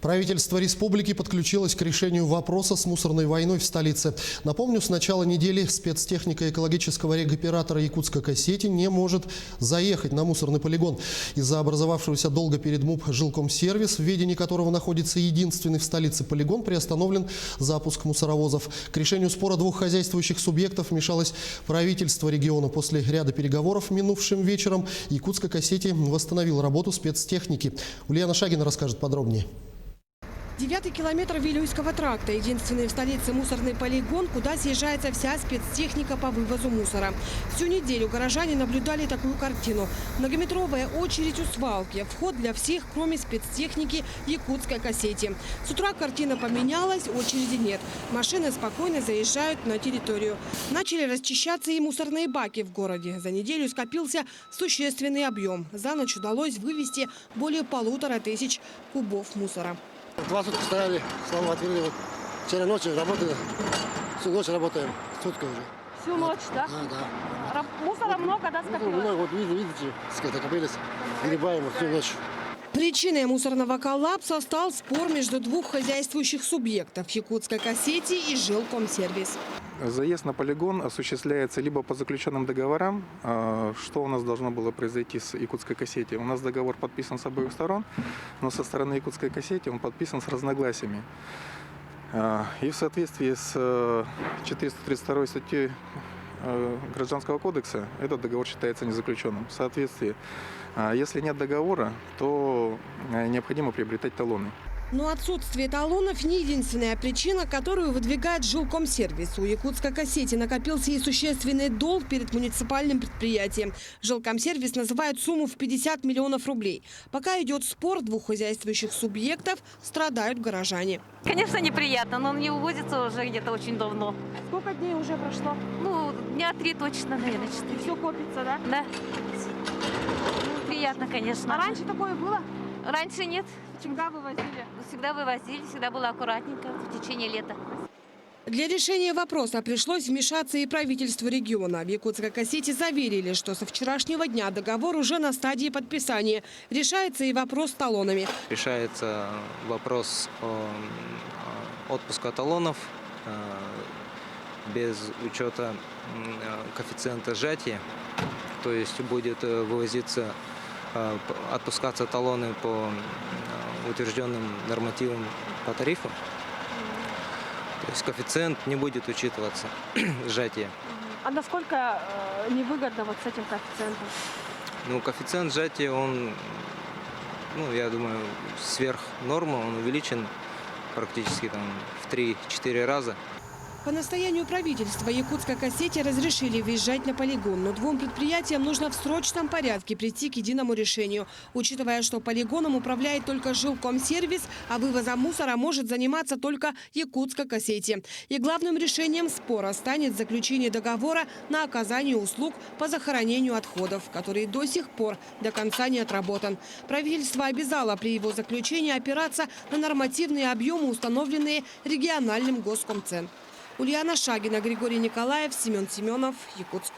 Правительство республики подключилось к решению вопроса с мусорной войной в столице. Напомню, с начала недели спецтехника экологического регоператора Якутска Кассети не может заехать на мусорный полигон. Из-за образовавшегося долга перед МУП «Жилкомсервис», в ведении которого находится единственный в столице полигон, приостановлен запуск мусоровозов. К решению спора двух хозяйствующих субъектов вмешалось правительство региона. После ряда переговоров минувшим вечером Якутска Кассети восстановил работу спецтехники. Ульяна Шагина расскажет подробнее. 9-й километр Вилюйского тракта – единственный в столице мусорный полигон, куда съезжается вся спецтехника по вывозу мусора. Всю неделю горожане наблюдали такую картину. Многометровая очередь у свалки. Вход для всех, кроме спецтехники Якутской Кассети. С утра картина поменялась, очереди нет. Машины спокойно заезжают на территорию. Начали расчищаться и мусорные баки в городе. За неделю скопился существенный объем. За ночь удалось вывести более 1500 кубов мусора. 2 сутки стояли, слава отвели. Вот вчера ночью работали, всю ночь работаем, сутки уже. Всю ночь, да? Да. Мусора много, да, скопилось? Много, вот видите, накопились, гребаем всю ночь. Причиной мусорного коллапса стал спор между двух хозяйствующих субъектов – Якутской Кассети и Жилкомсервис. Заезд на полигон осуществляется либо по заключенным договорам, что у нас должно было произойти с Якутской Кассети. У нас договор подписан с обоих сторон, но со стороны Якутской Кассети он подписан с разногласиями. И в соответствии с 432 статьей Гражданского кодекса этот договор считается незаключенным. В соответствии, если нет договора, то необходимо приобретать талоны. Но отсутствие талонов не единственная причина, которую выдвигает Жилкомсервис. У Якутской Кассети накопился и существенный долг перед муниципальным предприятием. Жилкомсервис называет сумму в 50 миллионов рублей. Пока идет спор двух хозяйствующих субъектов, страдают горожане. Конечно, неприятно, но он не увозится уже где-то очень давно. Сколько дней уже прошло? Ну, дня 3 точно, наверное, 4. Все копится, да? Да. Приятно, конечно. А раньше такое было? Раньше нет. Всегда вывозили? Всегда вывозили, всегда было аккуратненько в течение лета. Для решения вопроса пришлось вмешаться и правительству региона. В Якутской Кассете заверили, что со вчерашнего дня договор уже на стадии подписания. Решается и вопрос с талонами. Решается вопрос отпуска талонов без учета коэффициента сжатия. То есть будет вывозиться, отпускаться талоны по утвержденным нормативам по тарифу. То есть коэффициент не будет учитываться, сжатие. А насколько невыгодно вот с этим коэффициентом? Ну, коэффициент сжатия, он, я думаю, сверх нормы, он увеличен практически там в 3-4 раза. По настоянию правительства Якутской Кассете разрешили въезжать на полигон, но двум предприятиям нужно в срочном порядке прийти к единому решению. Учитывая, что полигоном управляет только Жилкомсервис, а вывозом мусора может заниматься только Якутской Кассете. И главным решением спора станет заключение договора на оказание услуг по захоронению отходов, который до сих пор до конца не отработан. Правительство обязало при его заключении опираться на нормативные объемы, установленные региональным Госкомцентом. Ульяна Шагина, Григорий Николаев, Семен Семенов, Якутск.